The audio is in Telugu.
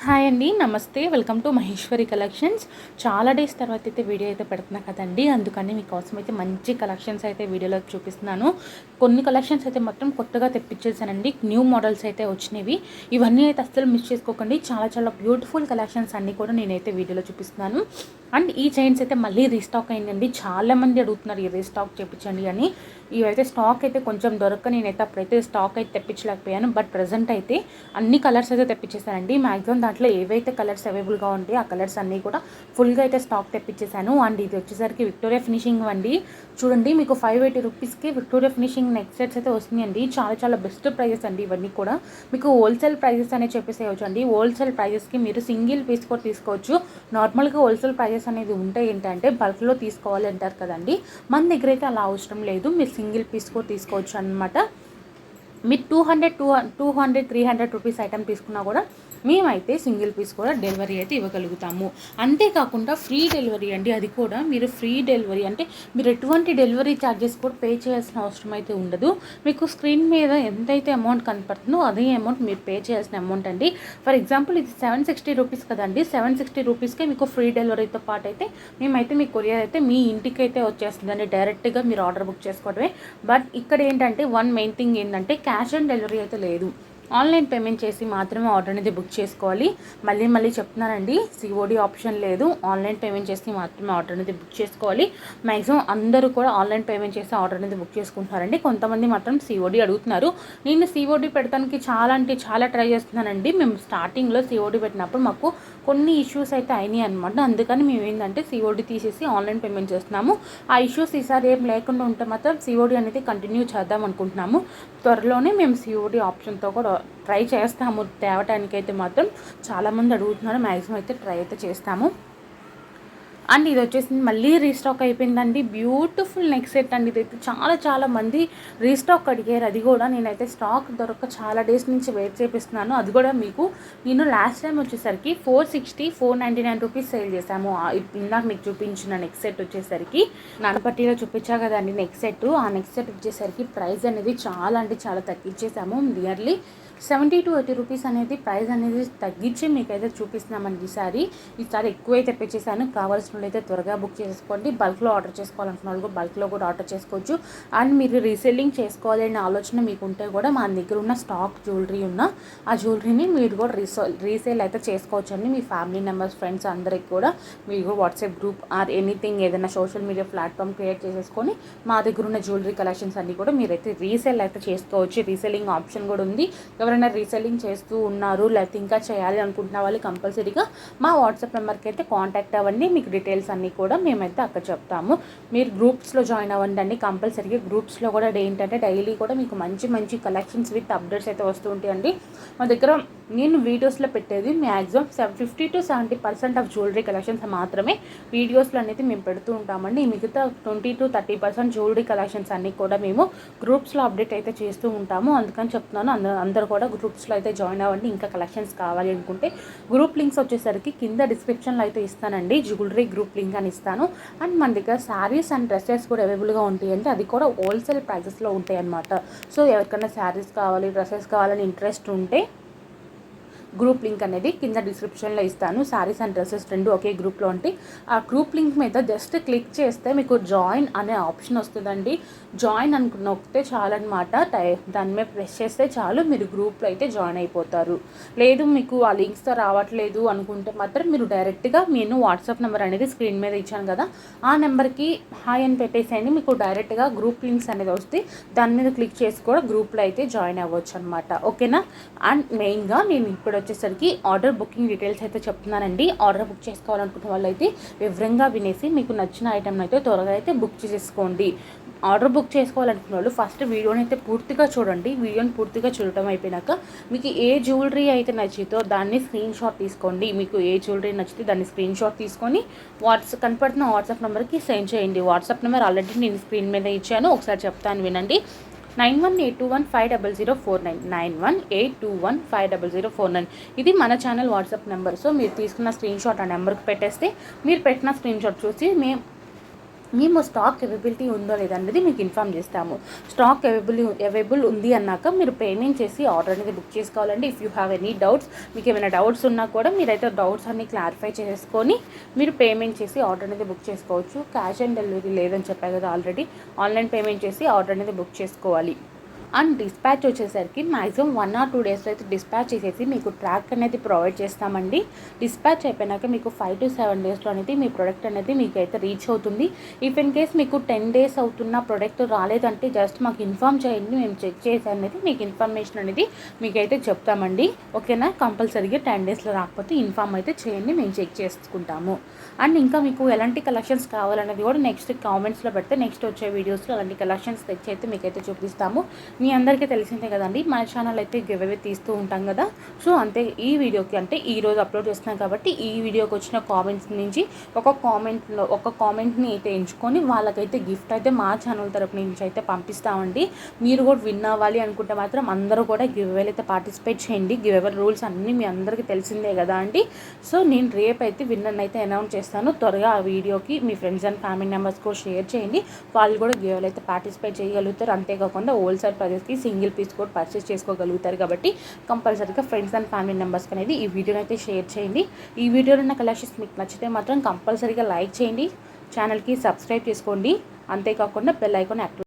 హాయ్ అండి, నమస్తే. Welcome to Maheshwari collections. చాలా డేస్ తర్వాత అయితే వీడియో అయితే పెడుతున్నా కదండి, అందుకని మీకోసం అయితే మంచి కలెక్షన్స్ అయితే వీడియోలో చూపిస్తున్నాను. కొన్ని కలెక్షన్స్ అయితే మొత్తం కొత్తగా తెప్పించేసానండి, న్యూ మోడల్స్ అయితే వచ్చినవి. ఇవన్నీ అయితే అస్సలు మిస్ చేసుకోకండి. చాలా చాలా బ్యూటిఫుల్ కలెక్షన్స్ అన్నీ కూడా నేనైతే వీడియోలో చూపిస్తున్నాను. అండ్ ఈ చైన్స్ అయితే మళ్ళీ రీస్టాక్ అయిందండి. చాలామంది అడుగుతున్నారు ఈ రీస్టాక్ చేయించండి అని. ఇవైతే స్టాక్ అయితే కొంచెం దొరక్క నేనైతే అప్పుడైతే స్టాక్ అయితే తెప్పించలేకపోయాను. బట్ ప్రజెంట్ అయితే అన్ని కలర్స్ అయితే తెప్పించేసానండి. మ్యాక్సిమం దాంట్లో ఏవైతే కలర్స్ అవైలబుల్గా ఉంటాయో ఆ కలర్స్ అన్నీ కూడా ఫుల్గా అయితే స్టాక్ తెప్పించేసాను. అండ్ ఇది వచ్చేసరికి విక్టోరియా ఫినిషింగ్ అండి. చూడండి, మీకు 580 రూపీస్కి విక్టోరియా ఫినిషింగ్ నెక్ సెట్స్ అయితే వస్తున్నాయండి. చాలా చాలా బెస్ట్ ప్రైజెస్ అండి. ఇవన్నీ కూడా మీకు హోల్సేల్ ప్రైజెస్ అనేది చెప్పేసేయచ్చు అండి. హోల్సేల్ ప్రైజెస్కి మీరు సింగిల్ పీస్ కూడా తీసుకోవచ్చు. నార్మల్గా హోల్సేల్ ప్రైజెస్ అనేది ఉంటే ఏంటంటే బల్క్లో తీసుకోవాలి అంటారు కదండి, మన దగ్గర అయితే అలా అవసరం లేదు. మీరు సింగిల్ పీస్ కూడా తీసుకోవచ్చు అనమాట. మీరు 200 300 రూపీస్ ఐటమ్ తీసుకున్నా కూడా మేమైతే సింగిల్ పీస్ కూడా డెలివరీ అయితే ఇవ్వగలుగుతాము. అంతేకాకుండా ఫ్రీ డెలివరీ అండి. అది కూడా మీరు ఫ్రీ డెలివరీ అంటే మీరు ఎటువంటి డెలివరీ ఛార్జెస్ కూడా పే చేయాల్సిన అవసరం అయితే ఉండదు. మీకు స్క్రీన్ మీద ఎంతైతే అమౌంట్ కనపడుతుందో అదే అమౌంట్ మీరు పే చేయాల్సిన అమౌంట్ అండి. ఫర్ ఎగ్జాంపుల్ ఇది 760 రూపీస్ కదండి, 760 రూపీస్కే మీకు ఫ్రీ డెలివరీతో పాటు అయితే మేమైతే మీ కొరియర్ అయితే మీ ఇంటికి అయితే వచ్చేస్తుందండి. డైరెక్ట్గా మీరు ఆర్డర్ బుక్ చేసుకోవడమే. బట్ ఇక్కడ ఏంటంటే వన్ మెయిన్ థింగ్ ఏంటంటే క్యాష్ ఆన్ డెలివరీ అయితే లేదు. ఆన్లైన్ పేమెంట్ చేసి మాత్రమే ఆర్డర్ అనేది బుక్ చేసుకోవాలి. మళ్ళీ చెప్తున్నానండి, సిఓడి ఆప్షన్ లేదు. ఆన్లైన్ పేమెంట్ చేసి మాత్రమే ఆర్డర్ అనేది బుక్ చేసుకోవాలి. మ్యాక్సిమం అందరూ కూడా ఆన్లైన్ పేమెంట్ చేసి ఆర్డర్ అనేది బుక్ చేసుకుంటున్నారండి. కొంతమంది మాత్రం సిఓడి అడుగుతున్నారు. నేను సిఓడి పెడతానికి చాలా ట్రై చేస్తున్నానండి. మేము స్టార్టింగ్లో సిఓడి పెట్టినప్పుడు మాకు కొన్ని ఇష్యూస్ అయితే అయినాయి అనమాట. అందుకని మేము ఏంటంటే సిఓడి తీసేసి ఆన్లైన్ పేమెంట్ చేస్తున్నాము. ఆ ఇష్యూస్ ఈసారి ఏం లేకుండా ఉంటే మాత్రం సిఓడి అనేది కంటిన్యూ చేద్దాం అనుకుంటున్నాము. త్వరలోనే మేము సిఓడి ఆప్షన్తో కూడా ట్రై చేస్తాము. తేవటానికైతే మాత్రం చాలామంది అడుగుతున్నారు. మ్యాక్సిమం అయితే ట్రై అయితే చేస్తాము. అండ్ ఇది వచ్చేసి మళ్ళీ రీస్టాక్ అయిపోయిందండి. బ్యూటిఫుల్ నెక్ సెట్ అండి. ఇదైతే చాలా మంది రీస్టాక్ అడిగారు. అది కూడా నేనైతే స్టాక్ దొరక్క చాలా డేస్ నుంచి వెయిట్ చేపిస్తున్నాను. అది కూడా మీకు నేను లాస్ట్ టైం వచ్చేసరికి 499 రూపీస్ సేల్ చేశాము. ఇందాక మీకు చూపించిన నెక్ సెట్ వచ్చేసరికి నానపట్టిలో చూపించా కదండి నెక్ సెట్. ఆ నెక్ సెట్ వచ్చేసరికి ప్రైస్ అనేది చాలా తగ్గించేసాము. నియర్లీ 70 to 80 రూపీస్ అనేది ప్రైస్ అనేది తగ్గించి మీకైతే చూపిస్తున్నామండి. ఈసారి ఎక్కువ అయితే తెప్పించేసాను. కావాల్సిన అయితే త్వరగా బుక్ చేసుకోండి. బల్క్లో ఆర్డర్ చేసుకోవాలనుకున్న వాళ్ళు బల్క్లో కూడా ఆర్డర్ చేసుకోవచ్చు. అండ్ మీరు రీసెల్లింగ్ చేసుకోవాలి అనే ఆలోచన మీకు ఉంటే కూడా మా దగ్గర ఉన్న స్టాక్ జ్యువెలరీ ఆ జ్యువెలరీని మీరు కూడా రీసేల్ అయితే చేసుకోవచ్చు అండి. మీ ఫ్యామిలీ మెంబర్స్, ఫ్రెండ్స్ అందరికి కూడా మీరు వాట్సాప్ గ్రూప్ ఆర్ ఎనీథింగ్ ఏదైనా సోషల్ మీడియా ప్లాట్ఫామ్ క్రియేట్ చేసేసుకొని మా దగ్గర ఉన్న జ్యువెలరీ కలెక్షన్స్ అన్ని కూడా మీరైతే రీసేల్ అయితే చేసుకోవచ్చు. రీసెల్లింగ్ ఆప్షన్ కూడా ఉంది. ఎవరైనా రీసెల్లింగ్ చేస్తూ ఉన్నారు లేకపోతే ఇంకా చేయాలి అనుకుంటున్న వాళ్ళు కంపల్సరీగా మా వాట్సాప్ నెంబర్కి అయితే కాంటాక్ట్ అవ్వండి. మీకు డీటెయిల్స్ అన్నీ కూడా మేమైతే అక్కడ చెప్తాము. మీరు గ్రూప్స్లో జాయిన్ అవ్వండి. కంపల్సరీగా గ్రూప్స్లో కూడా ఏంటంటే డైలీ కూడా మీకు మంచి కలెక్షన్స్ విత్ అప్డేట్స్ అయితే వస్తూ ఉంటాయండి. మా దగ్గర నేను వీడియోస్లో పెట్టేది maximum 50 to 70% of jewellery collections మాత్రమే వీడియోస్లో అనేది మేము పెడుతూ ఉంటామండి. మిగతా 20 to 30% జ్యువెలరీ కలెక్షన్స్ అన్నీ కూడా మేము గ్రూప్స్లో అప్డేట్ అయితే చేస్తూ ఉంటాము. అందుకని చెప్తున్నాను, అందరూ కూడా గ్రూప్స్లో అయితే జాయిన్ అవ్వండి. ఇంకా కలెక్షన్స్ కావాలి అనుకుంటే గ్రూప్ లింక్స్ వచ్చేసరికి కింద డిస్క్రిప్షన్లో అయితే ఇస్తానండి. జ్యువెలరీ గ్రూప్ లింక్ అని ఇస్తాను. అండ్ మన దగ్గర శారీస్ అండ్ డ్రెస్సెస్ కూడా అవైలబుల్గా ఉంటాయండి. అది కూడా హోల్సేల్ ప్రైజెస్లో ఉంటాయి అన్నమాట. సో ఎవరికైనా శారీస్ కావాలి, డ్రెస్సెస్ కావాలని ఇంట్రెస్ట్ ఉంటే గ్రూప్ లింక్ అనేది కింద డిస్క్రిప్షన్లో ఇస్తాను. శారీస్ అండ్ డ్రెస్సెస్ రెండు ఒకే గ్రూప్లో ఉంటాయి. ఆ గ్రూప్ లింక్ మీద జస్ట్ క్లిక్ చేస్తే మీకు జాయిన్ అనే ఆప్షన్ వస్తుందండి. జాయిన్ నొక్కితే చాలు అనమాట. దాని మీద ప్రెస్ చేస్తే చాలు, మీరు గ్రూప్లో అయితే జాయిన్ అయిపోతారు. లేదు మీకు ఆ లింక్స్తో రావట్లేదు అనుకుంటే మాత్రం మీరు డైరెక్ట్గా నేను వాట్సాప్ నెంబర్ అనేది స్క్రీన్ మీద ఇచ్చాను కదా, ఆ నెంబర్కి హాయ్ అని పెట్టేసేయండి. మీకు డైరెక్ట్గా గ్రూప్ లింక్స్ అనేది వస్తే దాని మీద క్లిక్ చేసి కూడా గ్రూప్లో అయితే జాయిన్ అవ్వచ్చు అనమాట. ఓకేనా. అండ్ మెయిన్గా నేను ఇప్పుడు వచ్చేసరికి ఆర్డర్ బుకింగ్ డీటెయిల్స్ అయితే చెప్తున్నానండి. ఆర్డర్ బుక్ చేసుకోవాలనుకున్న వాళ్ళు అయితే వివరంగా వినేసి మీకు నచ్చిన ఐటెం అయితే త్వరగా అయితే బుక్ చేసుకోండి. ఆర్డర్ బుక్ చేసుకోవాలనుకున్న వాళ్ళు ఫస్ట్ వీడియోని అయితే పూర్తిగా చూడండి. వీడియోని పూర్తిగా చూడటం అయిపోయినాక మీకు ఏ జ్యువెలరీ అయితే నచ్చితో దాన్ని స్క్రీన్ షాట్ తీసుకోండి. మీకు ఏ జ్యువెలరీ నచ్చితే దాన్ని స్క్రీన్ షాట్ తీసుకొని కనపడుతున్న వాట్సాప్ నెంబర్కి సెండ్ చేయండి. వాట్సాప్ నెంబర్ ఆల్రెడీ నేను స్క్రీన్ మీద ఇచ్చాను, ఒకసారి చెప్తాను వినండి. 9182150049 9182150049. ఇది మన ఛానల్ వాట్సాప్ నెంబర్. సో మీరు తీసుకున్న స్క్రీన్ షాట్ ఆ నెంబర్కి పెట్టేస్తే మీరు పెట్టిన స్క్రీన్ షాట్ చూసి మేము స్టాక్ అవైలబిలిటీ ఉందో లేదనేది మీకు ఇన్ఫామ్ చేస్తాము. స్టాక్ అవైలబుల్ ఉంది అన్నాక మీరు పేమెంట్ చేసి ఆర్డర్ అనేది బుక్ చేసుకోవాలండి. If you have any doubts, మీకు ఏమైనా డౌట్స్ ఉన్నా కూడా మీరైతే డౌట్స్ అన్ని క్లారిఫై చేసుకొని మీరు పేమెంట్ చేసి ఆర్డర్ అనేది బుక్ చేసుకోవచ్చు. క్యాష్ ఆన్ డెలివరీ లేదని చెప్పాను కదా ఆల్రెడీ. ఆన్లైన్ పేమెంట్ చేసి ఆర్డర్ అనేది బుక్ చేసుకోవాలి. అండ్ డిస్పాచ్ వచ్చేసరికి మ్యాక్సిమం 1 or 2 డేస్లో అయితే డిస్పాచ్ చేసేసి మీకు ట్రాక్ అనేది ప్రొవైడ్ చేస్తామండి. డిస్పాచ్ అయిపోయినాక మీకు 5 to 7 డేస్లో అనేది మీ ప్రోడక్ట్ అనేది మీకు అయితే రీచ్ అవుతుంది. ఇఫ్ ఇన్ కేస్ మీకు 10 days అవుతున్న ప్రోడక్ట్ రాలేదంటే జస్ట్ మాకు ఇన్ఫామ్ చేయండి, మేము చెక్ చేసి అనేది మీకు ఇన్ఫర్మేషన్ అనేది మీకైతే చెప్తామండి. ఓకేనా? కంపల్సరీగా 10 daysలో రాకపోతే ఇన్ఫామ్ అయితే చేయండి, మేము చెక్ చేసుకుంటాము. అండ్ ఇంకా మీకు ఎలాంటి కలెక్షన్స్ కావాలనేది కూడా నెక్స్ట్ కామెంట్స్లో పెడితే నెక్స్ట్ వచ్చే వీడియోస్లో అలాంటి కలెక్షన్స్ తెచ్చి అయితే మీకైతే చూపిస్తాము. మీ అందరికీ తెలిసిందే కదండి, మన ఛానల్ అయితే గివ్ అవే తీస్తూ ఉంటాం కదా. సో అంతే, ఈ వీడియోకి అంటే ఈరోజు అప్లోడ్ చేస్తున్నాం కాబట్టి ఈ వీడియోకి వచ్చిన కామెంట్స్ నుంచి ఒక కామెంట్ని అయితే ఎంచుకొని వాళ్ళకైతే గిఫ్ట్ అయితే మా ఛానల్ తరపు నుంచి అయితే పంపిస్తామండి. మీరు కూడా విన్ అవ్వాలి అనుకుంటే మాత్రం అందరూ కూడా గివ్ అవేలు అయితే పార్టిసిపేట్ చేయండి. గివ్ అవే రూల్స్ అన్నీ మీ అందరికీ తెలిసిందే కదా అండి. సో నేను రేపు అయితే విన్నర్ అయితే అనౌన్స్ చేస్తాను. త్వరగా ఆ వీడియోకి మీ ఫ్రెండ్స్ అండ్ ఫ్యామిలీ మెంబర్స్ కూడా షేర్ చేయండి. వాళ్ళు కూడా గివ్ అవే అయితే పార్టిసిపేట్ చేయగలుగుతారు. అంతేకాకుండా హోల్సేల్ ప్రైజెస్కి సింగిల్ పీస్ కూడా పర్చేస్ చేసుకోగలుగుతారు. కాబట్టి కంపల్సరీగా ఫ్రెండ్స్ అండ్ ఫ్యామిలీ మెంబర్స్కి అనేది ఈ వీడియోని అయితే షేర్ చేయండి. ఈ వీడియోలో ఉన్న కలెక్షన్స్ మీకు నచ్చితే మాత్రం కంపల్సరీగా లైక్ చేయండి, ఛానల్కి సబ్స్క్రైబ్ చేసుకోండి. అంతేకాకుండా బెల్ ఐకాన్ యాక్టివేట్